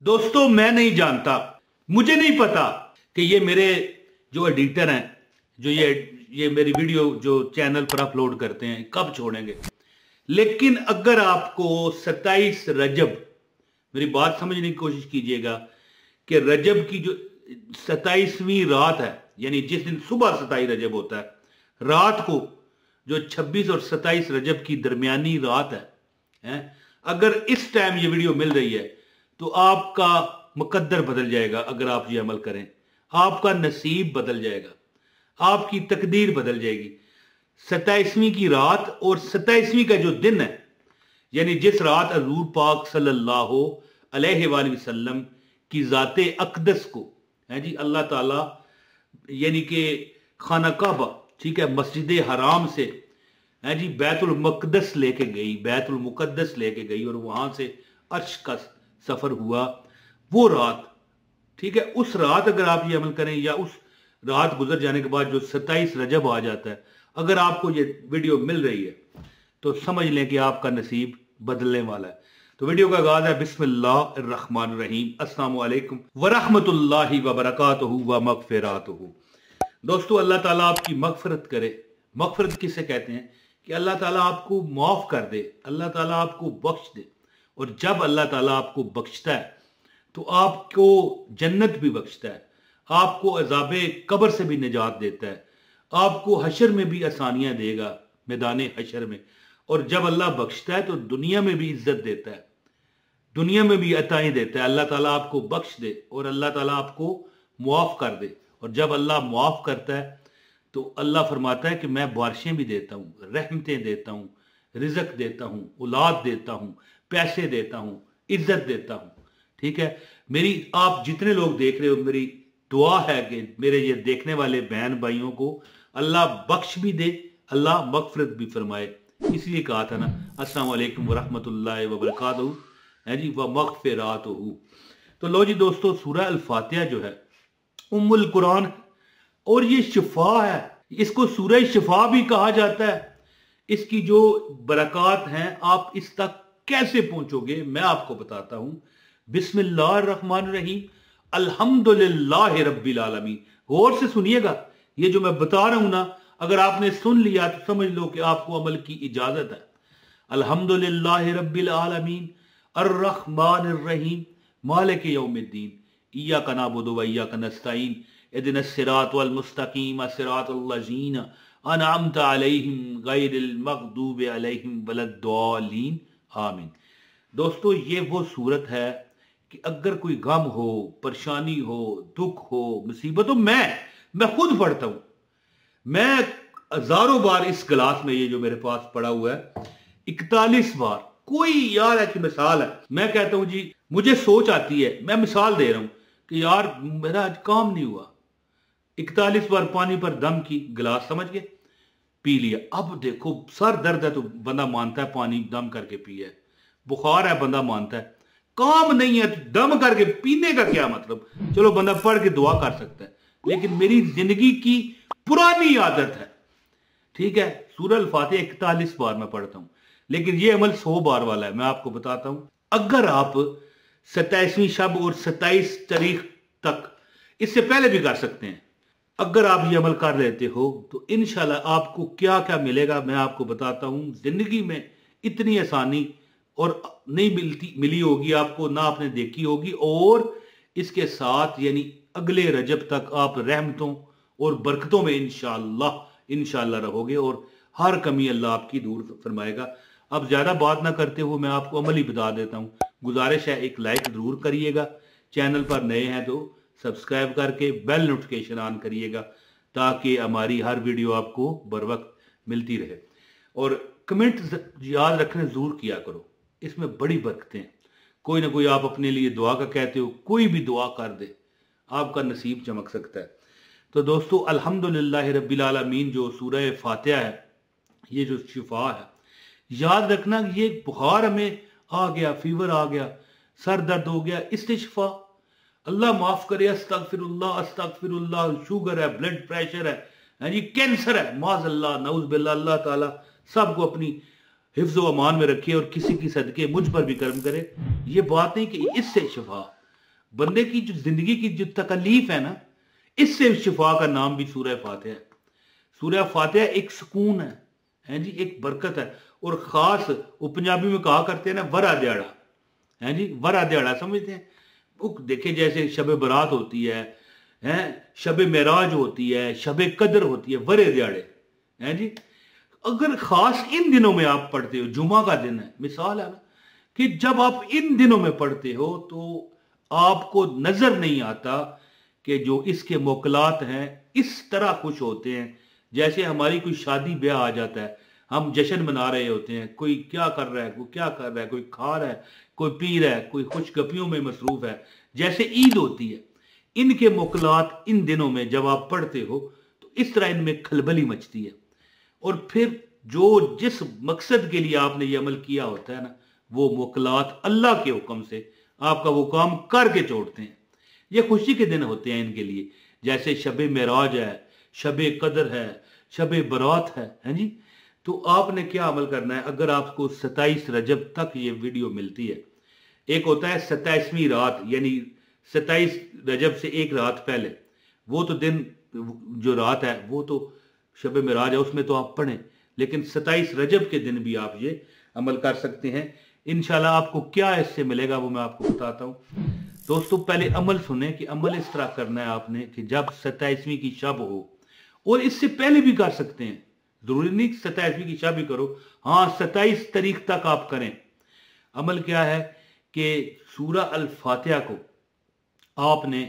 दोस्तों मैं नहीं जानता, मुझे नहीं पता कि ये मेरे जो एडिटर हैं, जो ये मेरी वीडियो जो चैनल पर अपलोड करते हैं कब छोड़ेंगे। लेकिन अगर आपको 27 रजब, मेरी बात समझने की कोशिश कीजिएगा कि रजब की जो 27वीं रात है, यानी जिस दिन सुबह 27 रजब होता है, रात को जो 26 और 27 रजब की दरमियानी रात है, अगर इस टाइम ये वीडियो मिल रही है तो आपका मुकद्दर बदल जाएगा। अगर आप ये अमल करें आपका नसीब बदल जाएगा, आपकी तकदीर बदल जाएगी। 27वीं की रात और 27वीं का जो दिन है, यानी जिस रात हजूर पाक सल्लल्लाहु अलैहि वसल्लम की ज़ाते अक़दस को है जी अल्लाह ताला यानी कि खाना काबा, ठीक है, मस्जिद हराम से है जी बैतुल मुक़द्दस लेके गई, बैतुल मुक़द्दस लेके गई और वहां से अर्श का सफर हुआ। वो रात, ठीक है, उस रात अगर आप ये अमल करें या उस रात गुजर जाने के बाद जो 27 रजब आ जाता है, अगर आपको ये वीडियो मिल रही है तो समझ लें कि आपका नसीब बदलने वाला है। तो वीडियो का आगाज है बिस्मिल्लाहिर्रहमानिर्रहीम, अस्सलामु अलैकुम वरहमतुल्लाहि वबरकातुहू व मग़फ़िरतुहू। दोस्तों अल्लाह ताला आपकी मग़फ़िरत करे। मग़फ़िरत किसे कहते हैं कि अल्लाह ताला आपको माफ़ कर दे, अल्लाह ताला आपको बख्श दे। और जब अल्लाह ताला आपको बख्शता है तो आपको जन्नत भी बख्शता है, आपको अज़ाबे कब्र से भी निजात देता है, आपको हशर में भी आसानियां देगा, मैदान हशर में। और जब अल्लाह बख्शता है तो दुनिया में भी इज्जत देता है, दुनिया में भी अताएं देता है। अल्लाह ताला आपको बख्श दे और अल्लाह ताला आपको मुआफ कर दे। और जब अल्लाह मुआफ करता है तो अल्लाह फरमाता है कि मैं बारिशें भी देता हूँ, रहमतें देता हूँ, रिज़्क़ देता हूँ, औलाद देता हूँ, पैसे देता हूँ, इज्जत देता हूँ। ठीक है, मेरी आप जितने लोग देख रहे हो, मेरी दुआ है कि मेरे ये देखने वाले बहन भाइयों को अल्लाह बख्श भी दे, अल्लाह मग़फ़िरत भी फरमाए। इसलिए कहा था ना, अस्सलाम वालेकुम वरहमतुल्लाहि वबरकातुहू है जी व मग़फ़िरतुहू। तो लो जी दोस्तों, सूरह अल फातिहा जो है उम्मुल कुरान और ये शिफा है, इसको सूरह शिफा भी कहा जाता है। इसकी जो बरक़ात हैं आप इस तक कैसे पहुंचोगे मैं आपको बताता हूं। बिस्मिल्लाहिर्रहमानिर्रहीम, अल्हम्दुलिल्लाहि रब्बिल आलमीन। गौर से सुनिएगा, ये जो मैं बता रहा हूं ना, अगर आपने सुन लिया तो समझ लो कि आपको अमल की इजाजत है। अल्हम्दुलिल्लाहि रब्बिल आलमीन अर्रहमानिर्रहीम मालिक यौमिद्दीन इय्याका नअबुदु व इय्याका नस्तईन इहदिनस सिरातल मुस्तकीम सिरातल लज़ीना अनअमता अलैहिम गैरिल मग़दूबि अलैहिम वलद्दालीन आमीन। दोस्तों ये वो सूरत है कि अगर कोई गम हो, परेशानी हो, दुख हो, मुसीबत हो, मैं खुद पढ़ता हूं। मैं हजारों बार इस गिलास में, ये जो मेरे पास पड़ा हुआ है, 41 बार, कोई यार ऐसी मिसाल है, मैं कहता हूं जी मुझे सोच आती है, मैं मिसाल दे रहा हूं कि यार मेरा आज काम नहीं हुआ, 41 बार पानी पर दम की, गिलास समझ के पी लिया। अब देखो सर दर्द है तो बंदा मानता है पानी दम करके पिया है, बुखार है बंदा मानता है, काम नहीं है तो दम करके पीने का क्या मतलब। चलो बंदा पढ़ के दुआ कर सकता है, लेकिन मेरी जिंदगी की पुरानी आदत है, ठीक है, सूरह अल फातिहा 41 बार मैं पढ़ता हूं, लेकिन ये अमल 100 बार वाला है। मैं आपको बताता हूं, अगर आप 27वीं शब और 27 तारीख तक, इससे पहले भी कर सकते हैं, अगर आप ये अमल कर लेते हो तो इंशाल्लाह आपको क्या क्या मिलेगा मैं आपको बताता हूं। जिंदगी में इतनी आसानी और नहीं मिली होगी आपको, ना आपने देखी होगी। और इसके साथ यानी अगले रजब तक आप रहमतों और बरकतों में इंशाल्लाह रहोगे और हर कमी अल्लाह आपकी दूर फरमाएगा। अब ज्यादा बात ना करते हुए मैं आपको अमल ही बता देता हूं। गुजारिश है एक लाइक जरूर करिएगा, चैनल पर नए हैं तो सब्सक्राइब करके बेल नोटिफिकेशन ऑन करिएगा ताकि हमारी हर वीडियो आपको बर वक्त मिलती रहे। और कमेंट याद रखने जरूर किया करो, इसमें बड़ी बरकतें हैं। कोई ना कोई आप अपने लिए दुआ का कहते हो, कोई भी दुआ कर दे, आपका नसीब चमक सकता है। तो दोस्तों अल्हम्दुलिल्लाह रब्बिल आलमीन जो सूरह फातिहा है, ये जो शिफा है, याद रखना ये बुखार हमें आ गया, फीवर आ गया, सर दर्द हो गया, इससे शिफा, अल्लाह माफ करे, अस्तगफिरुल्लाह अस्तगफिरुल्लाह, शुगर है, ब्लड प्रेशर है जी, कैंसर है, माज़अल्लाह नऊज़ बिल्लाह, अल्लाह ताला सबको अपनी हिफ्ज़ व अमान में रखे और किसी की सदके मुझ पर भी कर्म करे। ये बात नहीं कि इससे शिफा, बंदे की जो जिंदगी की जो तकलीफ है ना, इससे शिफा का नाम भी सूरह फातिहा है। सूरह फातिहा एक सुकून है जी, एक बरकत है। और खास वो पंजाबी में कहा करते हैं ना, वरा दिहाड़ा है जी, वरा दिहाड़ा समझते हैं वो। देखे जैसे शब बरात होती है शब मेराज होती है, शब कदर होती है, वरे दिहाड़े हैं जी। अगर खास इन दिनों में आप पढ़ते हो, जुमा का दिन है, मिसाल है ना कि जब आप इन दिनों में पढ़ते हो तो आपको नजर नहीं आता कि जो इसके मोकलात हैं इस तरह खुश होते हैं जैसे हमारी कोई शादी ब्याह आ जाता है, हम जश्न मना रहे होते हैं। कोई क्या कर रहा है, कोई क्या कर रहा है, कोई खा रहा है, कोई पी रहा है, कोई खुशगपियों में मसरूफ है, जैसे ईद होती है। इनके मोकलात इन दिनों में जब आप पढ़ते हो तो इस तरह इनमें खलबली मचती है। और फिर जो जिस मकसद के लिए आपने ये अमल किया होता है ना, वो मोकलात अल्लाह के हुक्म से आपका वो काम करके छोड़ते हैं। ये खुशी के दिन होते हैं इनके लिए, जैसे शब मेराज है, शब कदर है, शब बरात है जी। तो आपने क्या अमल करना है, अगर आपको 27 रजब तक ये वीडियो मिलती है, एक होता है 27वीं रात, यानी 27 रजब से एक रात पहले, वो तो दिन जो रात है वो तो शब मेराज है, उसमें तो आप पढ़ें। लेकिन 27 रजब के दिन भी आप ये अमल कर सकते हैं। इंशाल्लाह आपको क्या इससे मिलेगा वो मैं आपको बताता हूं। दोस्तों पहले अमल सुने कि अमल इस तरह करना है आपने कि जब 27वीं की शब हो, और इससे पहले भी कर सकते हैं, जरूरी नहीं 27वीं की शब ही करो, हाँ 27 तारीख तक आप करें। अमल क्या है कि सूरह अल फातिहा को आपने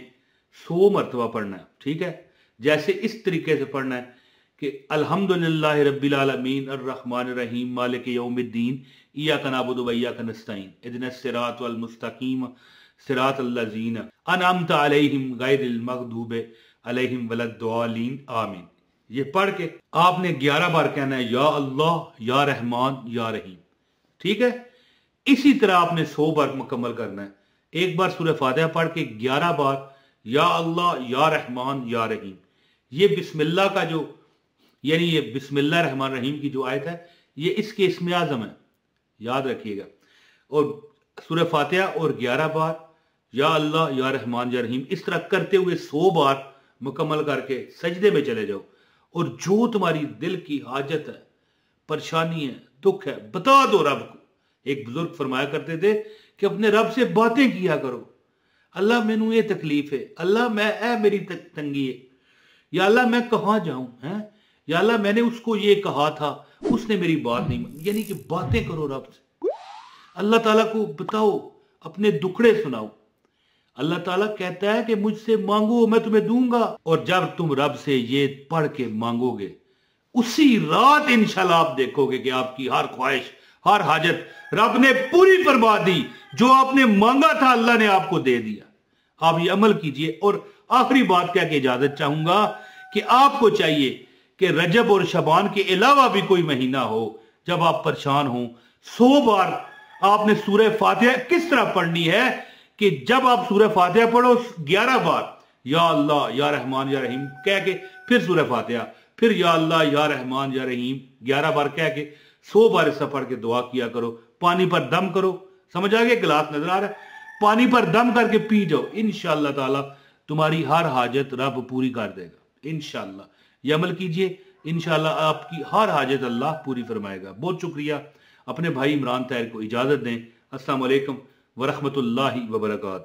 100 मरतबा पढ़ना है, ठीक है। जैसे इस तरीके से पढ़ना है कि अल्हम्दुलिल्लाहि रब्बिल आलमीन अर्रहमानिर रहीम मालिक यौमिद्दीन इय्याका नअबुदु व इय्याका नस्तईन इहदिनस सिरातल मुस्तकीम सिरातल लज़ीना अनअमता अलैहिम गैरिल मग़दूबि अलैहिम वलद्दालीन आमीन। ये पढ़ के आपने 11 बार कहना है, या अल्लाह या रहमान या रहीम, ठीक है। इसी तरह आपने 100 बार मुकम्मल करना है। एक बार सूरह फातिहा पढ़ के 11 बार या अल्लाह या रहमान या रहीम। ये बिस्मिल्लाह का जो, यानी ये बिस्मिल्लाह रहमान रहीम की जो आयत है, ये इसके इस्म आज़म है, याद रखिएगा। और सूरह फातिहा और 11 बार या अल्लाह या रहमान या रहीम, इस तरह करते हुए 100 बार मुकम्मल करके सजदे में चले जाओ। और जो तुम्हारी दिल की हाजत है, परेशानी है, दुख है, बता दो रब को। एक बुजुर्ग फरमाया करते थे कि अपने रब से बातें किया करो। अल्लाह मैनू ये तकलीफ है, अल्लाह मैं मेरी तंगी है, या अल्लाह मैं कहाँ जाऊं है, या अल्लाह मैंने उसको ये कहा था, उसने मेरी बात नहीं मानी। यानी कि बातें करो रब से, अल्लाह ताला को बताओ, अपने दुखड़े सुनाओ। अल्लाह ताला कहता है कि मुझसे मांगो मैं तुम्हें दूंगा। और जब तुम रब से ये पढ़ के मांगोगे, उसी रात इंशाल्लाह आप देखोगे कि आपकी हर ख्वाहिश, हर हाजत रब ने पूरी फरमा दी। जो आपने मांगा था अल्लाह ने आपको दे दिया। आप ये अमल कीजिए। और आखिरी बात कह के इजाजत चाहूंगा कि आपको चाहिए कि रजब और शबान के अलावा भी कोई महीना हो जब आप परेशान हो, 100 बार आपने सूरह फातिहा किस तरह पढ़नी है कि जब आप सूरह फातिहा पढ़ो 11 बार या अल्लाह या रहमान या रहीम कह के, फिर सूरह फातिहा, फिर या अल्लाह या रहमान या रहीम 11 बार कह के 100 बार ऐसा पढ़ के दुआ किया करो। पानी पर दम करो, समझ आ गया, गिलास नजर आ रहा है, पानी पर दम करके पी जाओ। इंशाअल्लाह ताला तुम्हारी हर हाजत रब पूरी कर देगा इंशाअल्लाह। ये अमल कीजिए, इंशाअल्लाह आपकी हर हाजत अल्लाह पूरी फरमाएगा। बहुत शुक्रिया। अपने भाई इमरान ताहिर को इजाजत दें। अस्सलाम वालेकुम व रहमतुल्लाहि व बरकातहू।